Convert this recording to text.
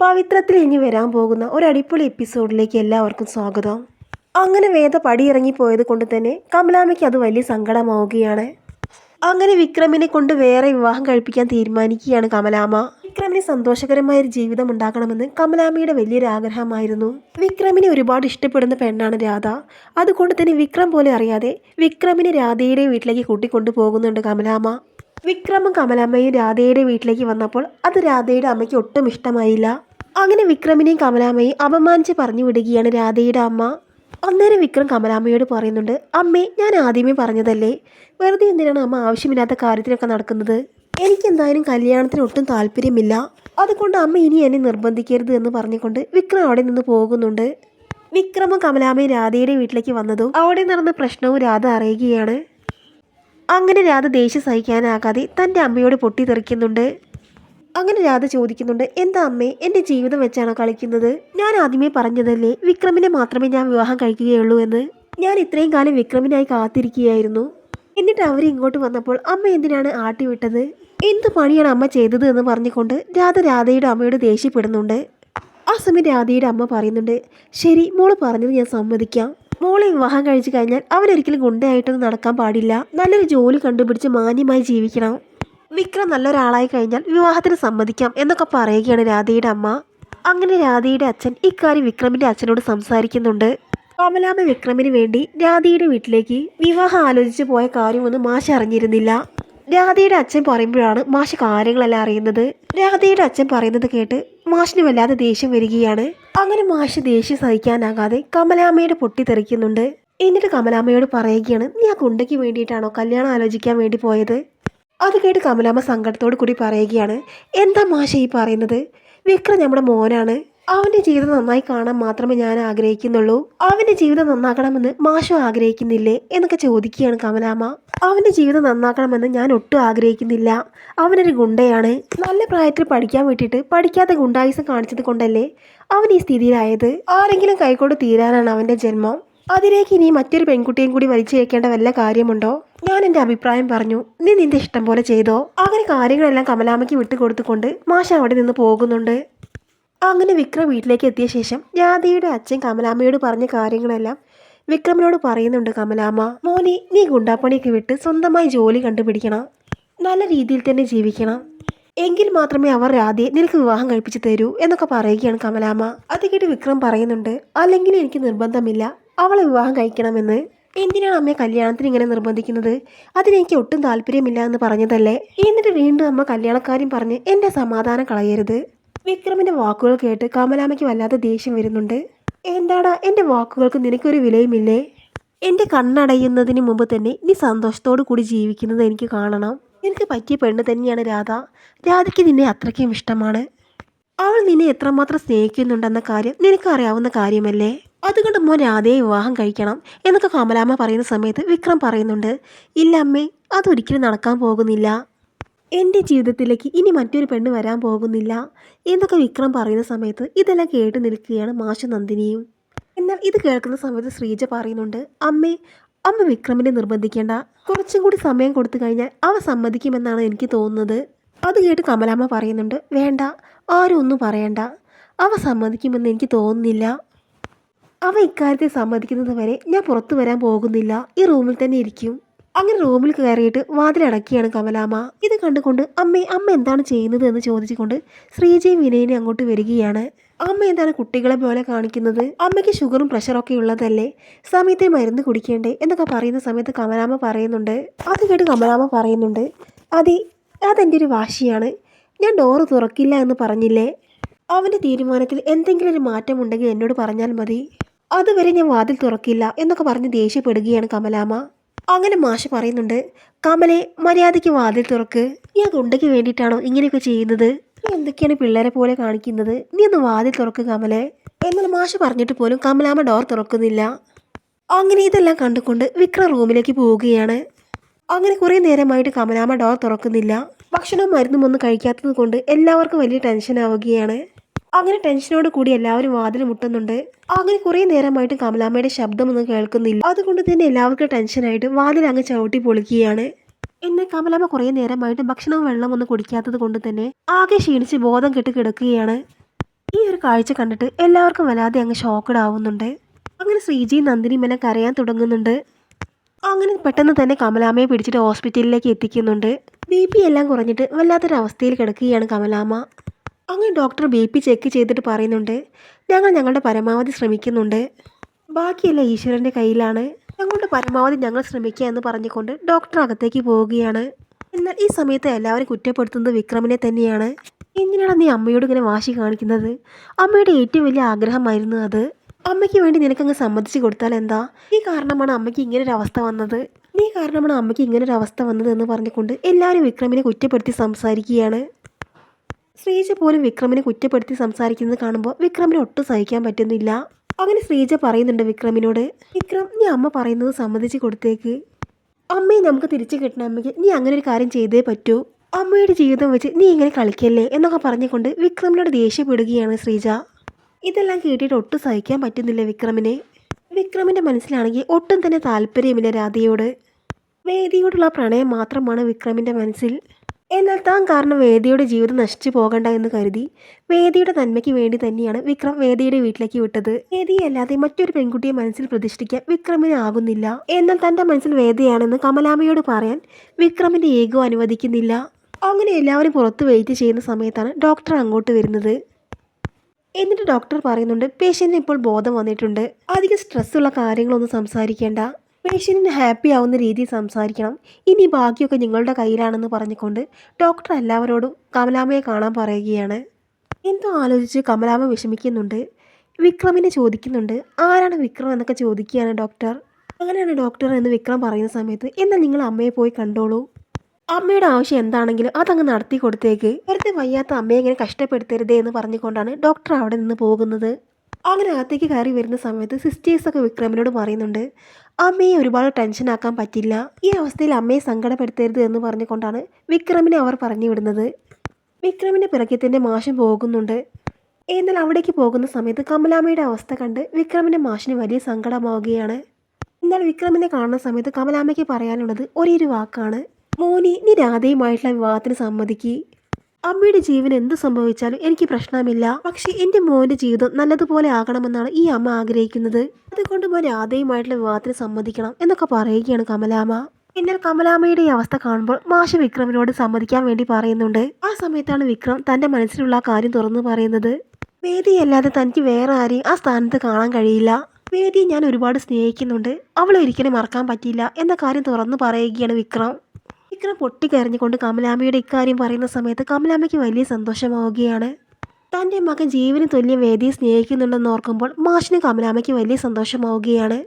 പവിത്രത്തിൽ ഇനി വരാൻ പോകുന്ന ഒരു അടിപൊളി എപ്പിസോഡിലേക്ക് എല്ലാവർക്കും സ്വാഗതം. അങ്ങനെ വേദ പടിയിറങ്ങിപ്പോയത് കൊണ്ട് തന്നെ കമലാമ്മയ്ക്ക് അത് വലിയ സങ്കടമാവുകയാണ്. അങ്ങനെ വിക്രമിനെ കൊണ്ട് വേറെ വിവാഹം കഴിപ്പിക്കാൻ തീരുമാനിക്കുകയാണ് കമലാമ്മ. വിക്രമിന് സന്തോഷകരമായ ഒരു ജീവിതം ഉണ്ടാക്കണമെന്ന് കമലാമ്മയുടെ വലിയൊരു ആഗ്രഹമായിരുന്നു. വിക്രമിനെ ഒരുപാട് ഇഷ്ടപ്പെടുന്ന പെണ്ണാണ് രാധ. അതുകൊണ്ട് തന്നെ വിക്രം പോലെ അറിയാതെ വിക്രമിനെ രാധയുടെ വീട്ടിലേക്ക് കൂട്ടിക്കൊണ്ടു പോകുന്നുണ്ട് കമലാമ്മ. വിക്രമും കമലാമ്മയും രാധയുടെ വീട്ടിലേക്ക് വന്നപ്പോൾ അത് രാധയുടെ അമ്മയ്ക്ക് ഒട്ടും ഇഷ്ടമായില്ല. അങ്ങനെ വിക്രമിനെയും കമലാമ്മയും അപമാനിച്ച് പറഞ്ഞു വിടുകയാണ് രാധയുടെ അമ്മ. അന്നേരം വിക്രം കമലാമ്മയോട് പറയുന്നുണ്ട്, അമ്മേ, ഞാൻ ആദ്യമേ പറഞ്ഞതല്ലേ, വെറുതെ എന്തിനാണ് അമ്മ ആവശ്യമില്ലാത്ത കാര്യത്തിനൊക്കെ നടക്കുന്നത്? എനിക്കെന്തായാലും കല്യാണത്തിന് ഒട്ടും താല്പര്യമില്ല. അതുകൊണ്ട് അമ്മ ഇനി എന്നെ നിർബന്ധിക്കരുത് എന്ന് പറഞ്ഞുകൊണ്ട് വിക്രം അവിടെ നിന്ന് പോകുന്നുണ്ട്. വിക്രമും കമലാമ്മയും രാധയുടെ വീട്ടിലേക്ക് വന്നതും അവിടെ നടന്ന പ്രശ്നവും രാധ അറിയുകയാണ്. അങ്ങനെ രാധ ദേഷ്യം സഹിക്കാനാകാതെ തൻ്റെ അമ്മയോട് പൊട്ടിത്തെറിക്കുന്നുണ്ട്. അങ്ങനെ രാധ ചോദിക്കുന്നുണ്ട്, എന്താ അമ്മേ, എൻ്റെ ജീവിതം വെച്ചാണോ കളിക്കുന്നത്? ഞാൻ ആദ്യമേ പറഞ്ഞതല്ലേ വിക്രമിനെ മാത്രമേ ഞാൻ വിവാഹം കഴിക്കുകയുള്ളൂ എന്ന്. ഞാൻ ഇത്രയും കാലം വിക്രമിനായി കാത്തിരിക്കുകയായിരുന്നു. എന്നിട്ട് അവർ ഇങ്ങോട്ട് വന്നപ്പോൾ അമ്മ എന്തിനാണ് ആട്ടിവിട്ടത്? എന്ത് പണിയാണ് അമ്മ ചെയ്തത് എന്ന് പറഞ്ഞുകൊണ്ട് രാധയുടെ അമ്മയോട് ദേഷ്യപ്പെടുന്നുണ്ട്. ആ സമയം രാധയുടെ അമ്മ പറയുന്നുണ്ട്, ശരി, മോള് പറഞ്ഞത് ഞാൻ സമ്മതിക്കാം. മോളെ വിവാഹം കഴിച്ചു കഴിഞ്ഞാൽ അവനൊരിക്കലും ഗുണ്ടയായിട്ടൊന്നും നടക്കാൻ പാടില്ല. നല്ലൊരു ജോലി കണ്ടുപിടിച്ച് മാന്യമായി ജീവിക്കണം. വിക്രം നല്ലൊരാളായി കഴിഞ്ഞാൽ വിവാഹത്തിന് സമ്മതിക്കാം എന്നൊക്കെ പറയുകയാണ് രാധയുടെ അമ്മ. അങ്ങനെ രാധയുടെ അച്ഛൻ ഇക്കാര്യം വിക്രമിൻ്റെ അച്ഛനോട് സംസാരിക്കുന്നുണ്ട്. കമലാമ്മ വിക്രമിന് വേണ്ടി രാധയുടെ വീട്ടിലേക്ക് വിവാഹം ആലോചിച്ച് പോയ കാര്യമൊന്നും മാഷ് അറിഞ്ഞിരുന്നില്ല. രാധയുടെ അച്ഛൻ പറയുമ്പോഴാണ് മാഷ് കാര്യങ്ങളെല്ലാം അറിയുന്നത്. രാധയുടെ അച്ഛൻ പറയുന്നത് കേട്ട് മാഷിന് വല്ലാതെ ദേഷ്യം വരികയാണ്. അങ്ങനെ മാഷ് ദേഷ്യം സഹിക്കാനാകാതെ കമലാമ്മയുടെ പൊട്ടിത്തെറിക്കുന്നുണ്ട്. എന്നിട്ട് കമലാമ്മയോട് പറയുകയാണ്, നീ ആ കുണ്ടയ്ക്ക് വേണ്ടിയിട്ടാണോ കല്യാണം ആലോചിക്കാൻ വേണ്ടി പോയത്? അത് കേട്ട് കമലാമ്മ സങ്കടത്തോട് കൂടി പറയുകയാണ്, എന്താ മാഷ ഈ പറയുന്നത്? വിക്രം നമ്മുടെ മോനാണ്. അവൻ്റെ ജീവിതം നന്നായി കാണാൻ മാത്രമേ ഞാൻ ആഗ്രഹിക്കുന്നുള്ളൂ. അവൻ്റെ ജീവിതം നന്നാക്കണമെന്ന് മാഷും ആഗ്രഹിക്കുന്നില്ലേ എന്നൊക്കെ ചോദിക്കുകയാണ് കമലാമ്മ. അവൻ്റെ ജീവിതം നന്നാക്കണമെന്ന് ഞാൻ ഒട്ടും ആഗ്രഹിക്കുന്നില്ല. അവനൊരു ഗുണ്ടയാണ്. നല്ല പ്രായത്തിൽ പഠിക്കാൻ വിട്ടിട്ട് പഠിക്കാത്ത ഗുണ്ടായുസം കാണിച്ചത് കൊണ്ടല്ലേ അവൻ ഈ സ്ഥിതിയിലായത്. ആരെങ്കിലും കൈകൊണ്ട് തീരാനാണ് അവൻ്റെ ജന്മം. അതിലേക്ക് ഇനി മറ്റൊരു പെൺകുട്ടിയും കൂടി വലിച്ചേക്കേണ്ട വല്ല കാര്യമുണ്ടോ? ഞാൻ എൻ്റെ അഭിപ്രായം പറഞ്ഞു, നീ നിന്റെ ഇഷ്ടം പോലെ ചെയ്തോ. അങ്ങനെ കാര്യങ്ങളെല്ലാം കമലാമ്മയ്ക്ക് വിട്ടുകൊടുത്തുകൊണ്ട് മാഷ അവിടെ നിന്ന് പോകുന്നുണ്ട്. അങ്ങനെ വിക്രം വീട്ടിലേക്ക് എത്തിയ ശേഷം രാധയുടെ അച്ഛൻ കമലാമ്മയോട് പറഞ്ഞ കാര്യങ്ങളെല്ലാം വിക്രമിനോട് പറയുന്നുണ്ട് കമലാമ്മ. മോനെ, നീ ഗുണ്ടാപ്പണിയൊക്കെ വിട്ട് സ്വന്തമായി ജോലി കണ്ടുപിടിക്കണം. നല്ല രീതിയിൽ തന്നെ ജീവിക്കണം. എങ്കിൽ മാത്രമേ അവർ രാധയെ നിനക്ക് വിവാഹം കഴിപ്പിച്ച് തരൂ എന്നൊക്കെ പറയുകയാണ് കമലാമ്മ. അത് കേട്ട് വിക്രം പറയുന്നുണ്ട്, അല്ലെങ്കിൽ എനിക്ക് നിർബന്ധമില്ല അവളെ വിവാഹം കഴിക്കണമെന്ന്. എന്തിനാണ് അമ്മയെ കല്യാണത്തിന് ഇങ്ങനെ നിർബന്ധിക്കുന്നത്? അതിനെനിക്ക് ഒട്ടും താല്പര്യമില്ല എന്ന് പറഞ്ഞതല്ലേ. എന്നിട്ട് വീണ്ടും അമ്മ കല്യാണക്കാരും പറഞ്ഞ് എൻ്റെ സമാധാനം കളയരുത്. വിക്രമിൻ്റെ വാക്കുകൾ കേട്ട് കമലാമ്മയ്ക്ക് വല്ലാതെ ദേഷ്യം വരുന്നുണ്ട്. എന്താടാ, എൻ്റെ വാക്കുകൾക്ക് നിനക്കൊരു വിലയുമില്ലേ? എൻ്റെ കണ്ണടയുന്നതിന് മുമ്പ് തന്നെ നീ സന്തോഷത്തോടു കൂടി ജീവിക്കുന്നത് എനിക്ക് കാണണം. എനിക്ക് പറ്റിയ പെണ്ണ് തന്നെയാണ് രാധ. രാധയ്ക്ക് നിന്നെ അത്രയ്ക്കും ഇഷ്ടമാണ്. അവൾ നിന്നെ എത്രമാത്രം സ്നേഹിക്കുന്നുണ്ടെന്ന കാര്യം നിനക്ക് അറിയാവുന്ന കാര്യമല്ലേ. അതുകൊണ്ട് മോൻ രാധയെ വിവാഹം കഴിക്കണം എന്നൊക്കെ കമലാമ്മ പറയുന്ന സമയത്ത് വിക്രം പറയുന്നുണ്ട്, ഇല്ല അമ്മേ, അതൊരിക്കലും നടക്കാൻ പോകുന്നില്ല. എൻ്റെ ജീവിതത്തിലേക്ക് ഇനി മറ്റൊരു പെണ്ണ് വരാൻ പോകുന്നില്ല എന്നൊക്കെ വിക്രം പറയുന്ന സമയത്ത് ഇതെല്ലാം കേട്ട് നിൽക്കുകയാണ് മാഷ നന്ദിനിയും. എന്നാൽ ഇത് കേൾക്കുന്ന സമയത്ത് ശ്രീജ പറയുന്നുണ്ട്, അമ്മ വിക്രമിനെ നിർബന്ധിക്കേണ്ട. കുറച്ചും കൂടി സമയം കൊടുത്തു കഴിഞ്ഞാൽ അവ സമ്മതിക്കുമെന്നാണ് എനിക്ക് തോന്നുന്നത്. അത് കേട്ട് കമലാമ്മ പറയുന്നുണ്ട്, വേണ്ട, ആരും ഒന്നും പറയണ്ട. അവ സമ്മതിക്കുമെന്ന് എനിക്ക് തോന്നുന്നില്ല. അവ ഇക്കാര്യത്തെ സമ്മതിക്കുന്നത് വരെ ഞാൻ പുറത്തു വരാൻ പോകുന്നില്ല. ഈ റൂമിൽ തന്നെ ഇരിക്കും. അങ്ങനെ റൂമിൽ കയറിയിട്ട് വാതിലടക്കിയാണ് കമലാമ്മ. ഇത് കണ്ടുകൊണ്ട് അമ്മ എന്താണ് ചെയ്യുന്നത് എന്ന് ചോദിച്ചുകൊണ്ട് ശ്രീജയും വിനയനെ അങ്ങോട്ട് വരികയാണ്. അമ്മ എന്താണ് കുട്ടികളെ പോലെ കാണിക്കുന്നത്? അമ്മയ്ക്ക് ഷുഗറും പ്രഷറൊക്കെ ഉള്ളതല്ലേ, സമയത്തിന് മരുന്ന് കുടിക്കേണ്ടേ എന്നൊക്കെ പറയുന്ന സമയത്ത് കമലാമ്മ പറയുന്നുണ്ട്. അത് കേട്ട് കമലാമ്മ പറയുന്നുണ്ട്, അതെൻ്റെ ഒരു വാശിയാണ്. ഞാൻ ഡോറ് തുറക്കില്ല എന്ന് പറഞ്ഞില്ലേ. അവൻ്റെ തീരുമാനത്തിൽ എന്തെങ്കിലും ഒരു മാറ്റമുണ്ടെങ്കിൽ എന്നോട് പറഞ്ഞാൽ മതി. അതുവരെ ഞാൻ വാതിൽ തുറക്കില്ല എന്നൊക്കെ പറഞ്ഞ് ദേഷ്യപ്പെടുകയാണ് കമലാമ്മ. അങ്ങനെ മാഷ് പറയുന്നുണ്ട്, കമലെ, മര്യാദയ്ക്ക് വാതിൽ തുറക്ക്. നീ ആ ഗുണ്ടയ്ക്ക് വേണ്ടിയിട്ടാണോ ഇങ്ങനെയൊക്കെ ചെയ്യുന്നത്? നീ എന്തൊക്കെയാണ് പിള്ളേരെ പോലെ കാണിക്കുന്നത്? നീ ഒന്ന് വാതിൽ തുറക്ക് കമലെ. എന്നാൽ മാഷ് പറഞ്ഞിട്ട് പോലും കമലാമ്മ ഡോർ തുറക്കുന്നില്ല. അങ്ങനെ ഇതെല്ലാം കണ്ടുകൊണ്ട് വിക്രം റൂമിലേക്ക് പോവുകയാണ്. അങ്ങനെ കുറേ നേരമായിട്ട് കമലാമ്മ ഡോർ തുറക്കുന്നില്ല. ഭക്ഷണവും മരുന്നും ഒന്നും കഴിക്കാത്തത് കൊണ്ട് എല്ലാവർക്കും വലിയ ടെൻഷൻ ആവുകയാണ്. അങ്ങനെ ടെൻഷനോട് കൂടി എല്ലാവരും വാതിൽ മുട്ടുന്നുണ്ട്. അങ്ങനെ കുറേ നേരമായിട്ട് കമലാമ്മയുടെ ശബ്ദമൊന്നും കേൾക്കുന്നില്ല. അതുകൊണ്ട് തന്നെ എല്ലാവർക്കും ടെൻഷനായിട്ട് വാതിൽ അങ്ങ് ചവിട്ടി പൊളിക്കുകയാണ്. എന്നാൽ കമലാമ്മ കുറേ നേരമായിട്ട് ഭക്ഷണവും വെള്ളമൊന്നും കുടിക്കാത്തത് കൊണ്ട് തന്നെ ആകെ ക്ഷീണിച്ച് ബോധം കെട്ട് കിടക്കുകയാണ്. ഈ ഒരു കാഴ്ച കണ്ടിട്ട് എല്ലാവർക്കും വല്ലാതെ അങ്ങ് ഷോക്കഡ് ആവുന്നുണ്ട്. അങ്ങനെ ശ്രീജിയും നന്ദിനിയും എല്ലാം കരയാൻ തുടങ്ങുന്നുണ്ട്. അങ്ങനെ പെട്ടെന്ന് തന്നെ കമലാമ്മയെ പിടിച്ചിട്ട് ഹോസ്പിറ്റലിലേക്ക് എത്തിക്കുന്നുണ്ട്. BP എല്ലാം കുറഞ്ഞിട്ട് വല്ലാത്തൊരവസ്ഥയിൽ കിടക്കുകയാണ് കമലാമ്മ. അങ്ങനെ ഡോക്ടർ BP ചെക്ക് ചെയ്തിട്ട് പറയുന്നുണ്ട്, ഞങ്ങൾ ഞങ്ങളുടെ പരമാവധി ശ്രമിക്കുന്നുണ്ട്, ബാക്കിയെല്ലാം ഈശ്വരൻ്റെ കയ്യിലാണ്, ഞങ്ങളുടെ പരമാവധി ഞങ്ങൾ ശ്രമിക്കുക എന്ന് പറഞ്ഞുകൊണ്ട് ഡോക്ടർ അകത്തേക്ക് പോവുകയാണ്. എന്നാൽ ഈ സമയത്ത് എല്ലാവരും കുറ്റപ്പെടുത്തുന്നത് വിക്രമിനെ തന്നെയാണ്. എന്തിനാണ് നീ അമ്മയോട് ഇങ്ങനെ വാശി കാണിക്കുന്നത്? അമ്മയുടെ ഏറ്റവും വലിയ ആഗ്രഹമായിരുന്നു അത്. അമ്മയ്ക്ക് വേണ്ടി നിനക്കങ്ങ് സമ്മതിച്ചു കൊടുത്താൽ എന്താ? നീ കാരണമാണ് അമ്മയ്ക്ക് ഇങ്ങനൊരു അവസ്ഥ വന്നത്, നീ കാരണമാണ് അമ്മയ്ക്ക് ഇങ്ങനൊരു അവസ്ഥ വന്നത് എന്ന് പറഞ്ഞുകൊണ്ട് എല്ലാവരും വിക്രമിനെ കുറ്റപ്പെടുത്തി സംസാരിക്കുകയാണ്. ശ്രീജ പോലും വിക്രമിനെ കുറ്റപ്പെടുത്തി സംസാരിക്കുന്നത് കാണുമ്പോൾ വിക്രമിനെ ഒട്ടും സഹിക്കാൻ പറ്റുന്നില്ല. അങ്ങനെ ശ്രീജ പറയുന്നുണ്ട് വിക്രമിനോട്, വിക്രം നീ അമ്മ പറയുന്നത് സമ്മതിച്ച് കൊടുത്തേക്ക്, അമ്മയെ നമുക്ക് തിരിച്ചു കിട്ടണമെങ്കിൽ നീ അങ്ങനെ ഒരു കാര്യം ചെയ്തേ പറ്റൂ, അമ്മയുടെ ജീവിതം വെച്ച് നീ ഇങ്ങനെ കളിക്കല്ലേ എന്നൊക്കെ പറഞ്ഞുകൊണ്ട് വിക്രമിനോട് ദേഷ്യപ്പെടുകയാണ് ശ്രീജ. ഇതെല്ലാം കേട്ടിട്ട് ഒട്ടും സഹിക്കാൻ പറ്റുന്നില്ല വിക്രമിനെ. വിക്രമിൻ്റെ മനസ്സിലാണെങ്കിൽ ഒട്ടും തന്നെ താല്പര്യമില്ല രാധയോട്. വേദിയോടുള്ള പ്രണയം മാത്രമാണ് വിക്രമിൻ്റെ മനസ്സിൽ. എന്നാൽ താൻ കാരണം വേദിയുടെ ജീവിതം നശിച്ചു പോകണ്ട എന്ന് കരുതി വേദിയുടെ നന്മയ്ക്ക് വേണ്ടി തന്നെയാണ് വിക്രം വേദിയുടെ വീട്ടിലേക്ക് വിട്ടത്. വേദിയല്ലാതെ മറ്റൊരു പെൺകുട്ടിയെ മനസ്സിൽ പ്രതിഷ്ഠിക്കാൻ വിക്രമിന് ആകുന്നില്ല. എന്നാൽ തൻ്റെ മനസ്സിൽ വേദിയാണെന്ന് കമലാമ്മയോട് പറയാൻ വിക്രമിൻ്റെ ഈഗോ അനുവദിക്കുന്നില്ല. അങ്ങനെ എല്ലാവരും പുറത്ത് വെയിറ്റ് ചെയ്യുന്ന സമയത്താണ് ഡോക്ടർ അങ്ങോട്ട് വരുന്നത്. എന്നിട്ട് ഡോക്ടർ പറയുന്നുണ്ട്, പേഷ്യൻറ്റിന് ഇപ്പോൾ ബോധം വന്നിട്ടുണ്ട്, അധികം സ്ട്രെസ്സുള്ള കാര്യങ്ങളൊന്നും സംസാരിക്കേണ്ട, പേഷ്യൻറ്റിന് ഹാപ്പി ആവുന്ന രീതിയിൽ സംസാരിക്കണം, ഇനി ബാക്കിയൊക്കെ നിങ്ങളുടെ കയ്യിലാണെന്ന് പറഞ്ഞുകൊണ്ട് ഡോക്ടർ എല്ലാവരോടും കമലാമ്മയെ കാണാൻ പറയുകയാണ്. എന്തോ ആലോചിച്ച് കമലാമ്മ വിഷമിക്കുന്നുണ്ട്. വിക്രമിനെ ചോദിക്കുന്നുണ്ട്, ആരാണ് വിക്രം എന്നൊക്കെ ചോദിക്കുകയാണ് ഡോക്ടർ. അങ്ങനെയാണ് ഡോക്ടർ എന്ന് വിക്രം പറയുന്ന സമയത്ത്, എന്നാൽ നിങ്ങൾ അമ്മയെ പോയി കണ്ടോളൂ, അമ്മയുടെ ആവശ്യം എന്താണെങ്കിലും അതങ്ങ് നടത്തി കൊടുത്തേക്ക്, വെറുതെ വയ്യാത്ത അമ്മയെ ഇങ്ങനെ കഷ്ടപ്പെടുത്തരുതേ എന്ന് പറഞ്ഞുകൊണ്ടാണ് ഡോക്ടർ അവിടെ നിന്ന് പോകുന്നത്. അങ്ങനെ അകത്തേക്ക് കയറി വരുന്ന സമയത്ത് സിസ്റ്റേഴ്സൊക്കെ വിക്രമിനോട് പറയുന്നുണ്ട്, അമ്മയെ ഒരുപാട് ടെൻഷനാക്കാൻ പറ്റില്ല, ഈ അവസ്ഥയിൽ അമ്മയെ സങ്കടപ്പെടുത്തരുത് എന്ന് പറഞ്ഞുകൊണ്ടാണ് വിക്രമിനെ അവർ പറഞ്ഞു വിടുന്നത്. വിക്രമിൻ്റെ പിറക്കത്തിൻ്റെ മാഷൻ പോകുന്നുണ്ട്. എന്നാൽ അവിടേക്ക് പോകുന്ന സമയത്ത് കമലാമ്മയുടെ അവസ്ഥ കണ്ട് വിക്രമിൻ്റെ മാഷിന് വലിയ സങ്കടമാവുകയാണ്. എന്നാൽ വിക്രമിനെ കാണുന്ന സമയത്ത് കമലാമ്മയ്ക്ക് പറയാനുള്ളത് ഒരേ ഒരു വാക്കാണ്, മോനി നീ രാധയുമായിട്ടുള്ള വിവാഹത്തിന് സമ്മതിക്ക്, അമ്മയുടെ ജീവൻ എന്ത് സംഭവിച്ചാലും എനിക്ക് പ്രശ്നമില്ല, പക്ഷേ എൻ്റെ മോൻ്റെ ജീവിതം നല്ലതുപോലെ ആകണമെന്നാണ് ഈ അമ്മ ആഗ്രഹിക്കുന്നത്, അതുകൊണ്ട് മോൻ രാധയുമായിട്ടുള്ള വിവാഹത്തിന് സമ്മതിക്കണം എന്നൊക്കെ പറയുകയാണ് കമലാമ്മ. എന്നാൽ കമലാമ്മയുടെ ഈ അവസ്ഥ കാണുമ്പോൾ മാഷ് വിക്രമിനോട് സമ്മതിക്കാൻ വേണ്ടി പറയുന്നുണ്ട്. ആ സമയത്താണ് വിക്രം തൻ്റെ മനസ്സിലുള്ള ആ കാര്യം തുറന്നു പറയുന്നത്. വേദിയല്ലാതെ തനിക്ക് വേറെ ആരെയും ആ സ്ഥാനത്ത് കാണാൻ കഴിയില്ല, വേദിയെ ഞാൻ ഒരുപാട് സ്നേഹിക്കുന്നുണ്ട്, അവളെ ഒരിക്കലും മറക്കാൻ പറ്റില്ല എന്ന കാര്യം തുറന്നു പറയുകയാണ് വിക്രം. വിക്രം പൊട്ടിക്കരഞ്ഞുകൊണ്ട് കമലാമ്മയുടെ ഇക്കാര്യം പറയുന്ന സമയത്ത് കമലാമ്മയ്ക്ക് വലിയ സന്തോഷമാവുകയാണ്. തൻ്റെ മകൻ ജീവന് തുല്യം വേദിയെ സ്നേഹിക്കുന്നുണ്ടെന്ന് ഓർക്കുമ്പോൾ മാഷിന് കമലാമ്മയ്ക്ക് വലിയ സന്തോഷമാവുകയാണ്.